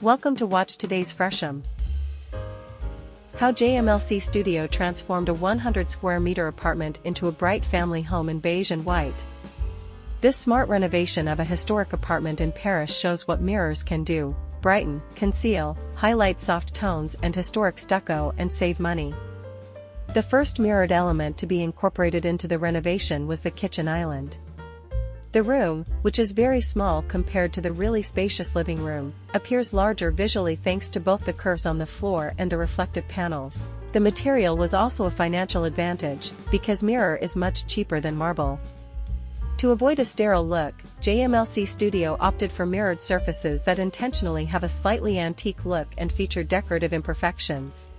Welcome to watch today's Fresham. How JMLC Studio transformed a 100 square meter apartment into a bright family home in beige and white. This smart renovation of a historic apartment in Paris shows what mirrors can do: brighten, conceal, highlight soft tones and historic stucco, and save money. The first mirrored element to be incorporated into the renovation was the kitchen island. The room, which is very small compared to the really spacious living room, appears larger visually thanks to both the curves on the floor and the reflective panels. The material was also a financial advantage, because mirror is much cheaper than marble. To avoid a sterile look, JMLC Studio opted for mirrored surfaces that intentionally have a slightly antique look and feature decorative imperfections.